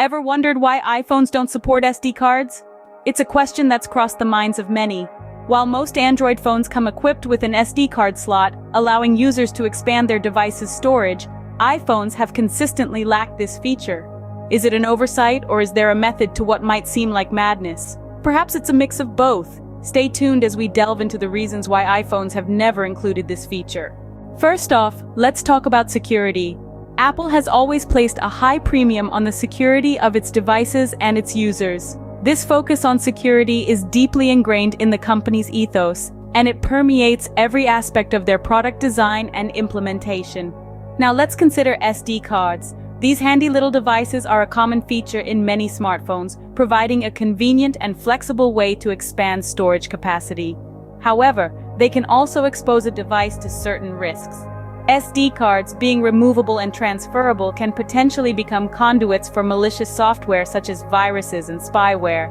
Ever wondered why iPhones don't support SD cards? It's a question that's crossed the minds of many. While most Android phones come equipped with an SD card slot, allowing users to expand their device's storage, iPhones have consistently lacked this feature. Is it an oversight, or is there a method to what might seem like madness? Perhaps it's a mix of both. Stay tuned as we delve into the reasons why iPhones have never included this feature. First off, let's talk about security. Apple has always placed a high premium on the security of its devices and its users. This focus on security is deeply ingrained in the company's ethos, and it permeates every aspect of their product design and implementation. Now let's consider SD cards. These handy little devices are a common feature in many smartphones, providing a convenient and flexible way to expand storage capacity. However, they can also expose a device to certain risks. SD cards, being removable and transferable, can potentially become conduits for malicious software such as viruses and spyware.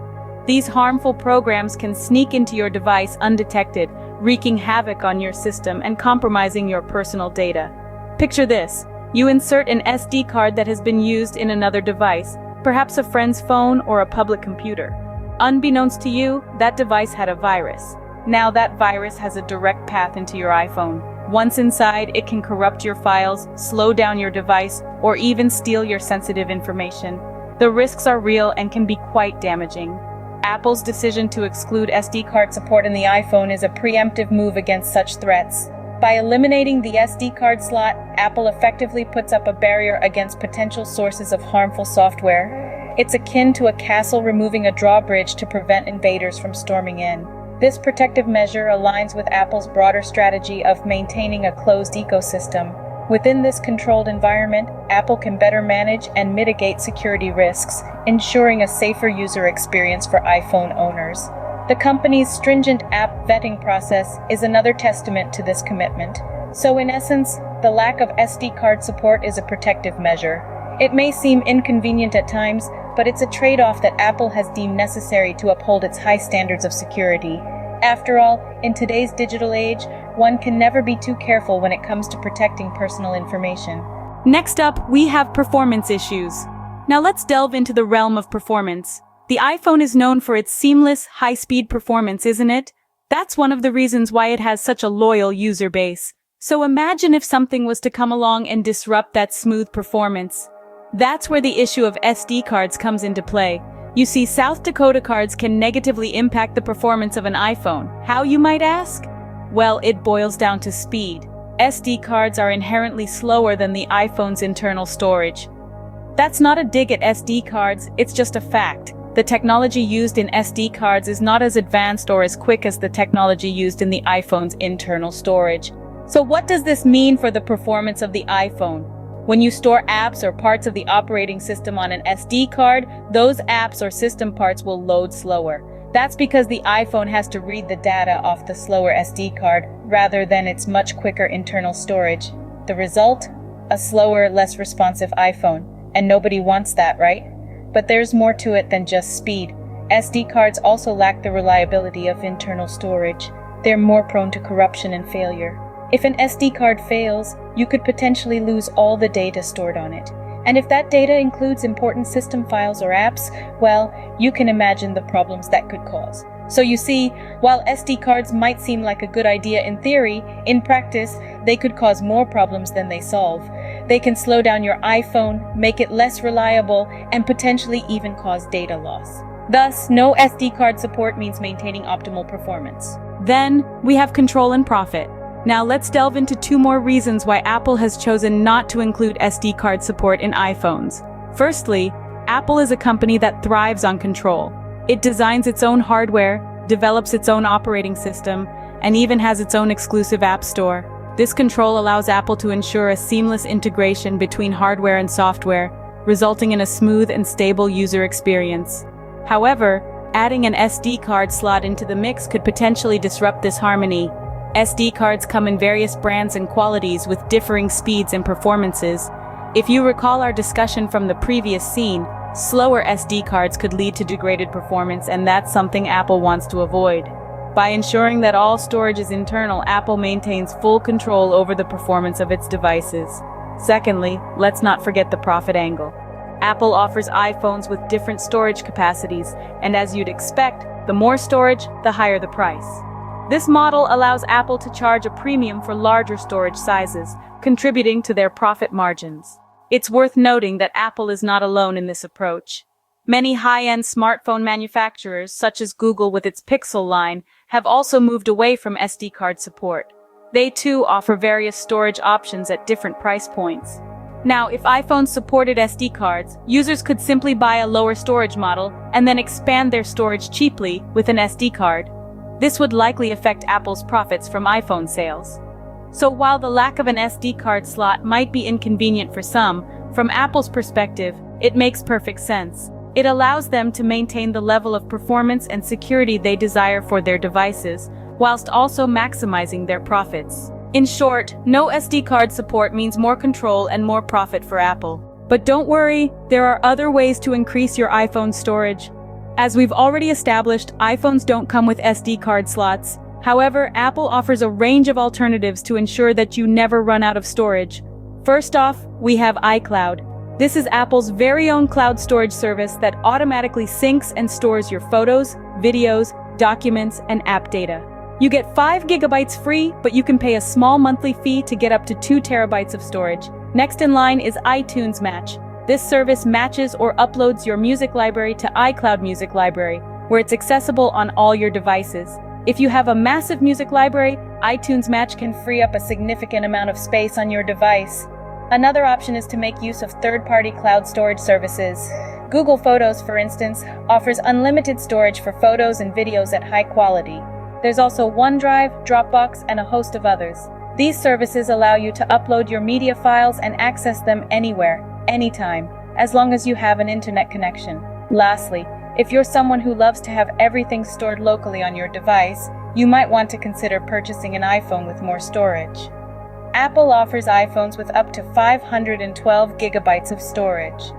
These harmful programs can sneak into your device undetected, wreaking havoc on your system and compromising your personal data. Picture this. You insert an SD card that has been used in another device, perhaps a friend's phone or a public computer. Unbeknownst to you, that device had a virus. Now that virus has a direct path into your iPhone. Once inside, it can corrupt your files, slow down your device, or even steal your sensitive information. The risks are real and can be quite damaging. Apple's decision to exclude SD card support in the iPhone is a preemptive move against such threats. By eliminating the SD card slot, Apple effectively puts up a barrier against potential sources of harmful software. It's akin to a castle removing a drawbridge to prevent invaders from storming in. This protective measure aligns with Apple's broader strategy of maintaining a closed ecosystem. Within this controlled environment, Apple can better manage and mitigate security risks, ensuring a safer user experience for iPhone owners. The company's stringent app vetting process is another testament to this commitment. So in essence, the lack of SD card support is a protective measure. It may seem inconvenient at times, but it's a trade-off that Apple has deemed necessary to uphold its high standards of security. After all, in today's digital age, one can never be too careful when it comes to protecting personal information. Next up, we have performance issues. Now let's delve into the realm of performance. The iPhone is known for its seamless, high-speed performance, isn't it? That's one of the reasons why it has such a loyal user base. So imagine if something was to come along and disrupt that smooth performance. That's where the issue of SD cards comes into play. You see, South Dakota cards can negatively impact the performance of an iPhone. How, you might ask? Well, it boils down to speed. SD cards are inherently slower than the iPhone's internal storage. That's not a dig at SD cards, it's just a fact. The technology used in SD cards is not as advanced or as quick as the technology used in the iPhone's internal storage. So what does this mean for the performance of the iPhone? When you store apps or parts of the operating system on an SD card, those apps or system parts will load slower. That's because the iPhone has to read the data off the slower SD card rather than its much quicker internal storage. The result? A slower, less responsive iPhone. And nobody wants that, right? But there's more to it than just speed. SD cards also lack the reliability of internal storage. They're more prone to corruption and failure. If an SD card fails, you could potentially lose all the data stored on it. And if that data includes important system files or apps, well, you can imagine the problems that could cause. So you see, while SD cards might seem like a good idea in theory, in practice, they could cause more problems than they solve. They can slow down your iPhone, make it less reliable, and potentially even cause data loss. Thus, no SD card support means maintaining optimal performance. Then, we have control and profit. Now let's delve into two more reasons why Apple has chosen not to include SD card support in iPhones. Firstly, Apple is a company that thrives on control. It designs its own hardware, develops its own operating system, and even has its own exclusive app store. This control allows Apple to ensure a seamless integration between hardware and software, resulting in a smooth and stable user experience. However, adding an SD card slot into the mix could potentially disrupt this harmony. SD cards come in various brands and qualities with differing speeds and performances. If you recall our discussion from the previous scene, slower SD cards could lead to degraded performance, and that's something Apple wants to avoid. By ensuring that all storage is internal, Apple maintains full control over the performance of its devices. Secondly, let's not forget the profit angle. Apple offers iPhones with different storage capacities, and as you'd expect, the more storage, the higher the price. This model allows Apple to charge a premium for larger storage sizes, contributing to their profit margins. It's worth noting that Apple is not alone in this approach. Many high-end smartphone manufacturers, such as Google with its Pixel line, have also moved away from SD card support. They too offer various storage options at different price points. Now, if iPhones supported SD cards, users could simply buy a lower storage model and then expand their storage cheaply with an SD card. This would likely affect Apple's profits from iPhone sales. So while the lack of an SD card slot might be inconvenient for some, from Apple's perspective, it makes perfect sense. It allows them to maintain the level of performance and security they desire for their devices, whilst also maximizing their profits. In short, no SD card support means more control and more profit for Apple. But don't worry, there are other ways to increase your iPhone storage. As we've already established, iPhones don't come with SD card slots. However, Apple offers a range of alternatives to ensure that you never run out of storage. First off, we have iCloud. This is Apple's very own cloud storage service that automatically syncs and stores your photos, videos, documents, and app data. You get 5 gigabytes free, but you can pay a small monthly fee to get up to 2 terabytes of storage. Next in line is iTunes Match. This service matches or uploads your music library to iCloud Music Library, where it's accessible on all your devices. If you have a massive music library, iTunes Match can free up a significant amount of space on your device. Another option is to make use of third-party cloud storage services. Google Photos, for instance, offers unlimited storage for photos and videos at high quality. There's also OneDrive, Dropbox, and a host of others. These services allow you to upload your media files and access them anywhere, anytime, as long as you have an internet connection. Lastly, if you're someone who loves to have everything stored locally on your device, you might want to consider purchasing an iPhone with more storage. Apple offers iPhones with up to 512 gigabytes of storage.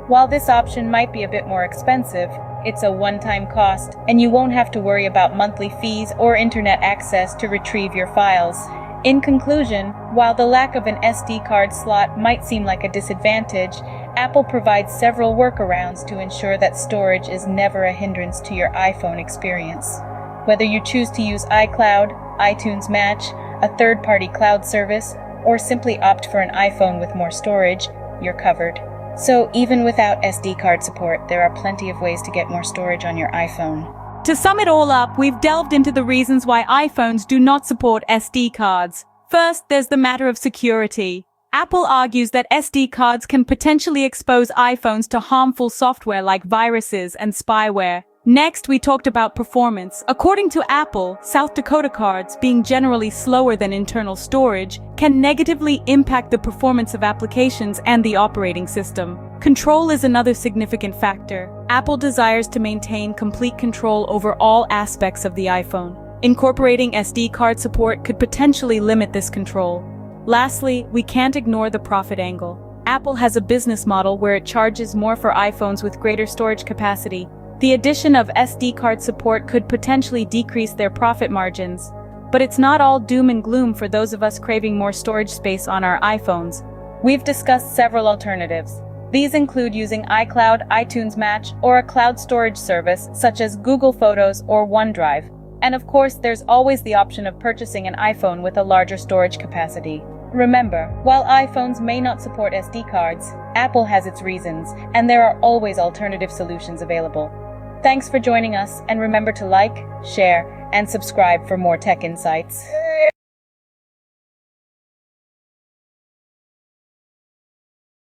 While this option might be a bit more expensive, it's a one-time cost, and you won't have to worry about monthly fees or internet access to retrieve your files. In conclusion, while the lack of an SD card slot might seem like a disadvantage, Apple provides several workarounds to ensure that storage is never a hindrance to your iPhone experience. Whether you choose to use iCloud, iTunes Match, a third-party cloud service, or simply opt for an iPhone with more storage, you're covered. So even without SD card support, there are plenty of ways to get more storage on your iPhone. To sum it all up, we've delved into the reasons why iPhones do not support SD cards. First, there's the matter of security. Apple argues that SD cards can potentially expose iPhones to harmful software like viruses and spyware. Next, we talked about performance. According to Apple, South Dakota cards, being generally slower than internal storage, can negatively impact the performance of applications and the operating system. Control is another significant factor. Apple desires to maintain complete control over all aspects of the iPhone. Incorporating SD card support could potentially limit this control. Lastly, we can't ignore the profit angle. Apple has a business model where it charges more for iPhones with greater storage capacity. The addition of SD card support could potentially decrease their profit margins. But it's not all doom and gloom for those of us craving more storage space on our iPhones. We've discussed several alternatives. These include using iCloud, iTunes Match, or a cloud storage service such as Google Photos or OneDrive. And of course, there's always the option of purchasing an iPhone with a larger storage capacity. Remember, while iPhones may not support SD cards, Apple has its reasons, and there are always alternative solutions available. Thanks for joining us, and remember to like, share, and subscribe for more tech insights.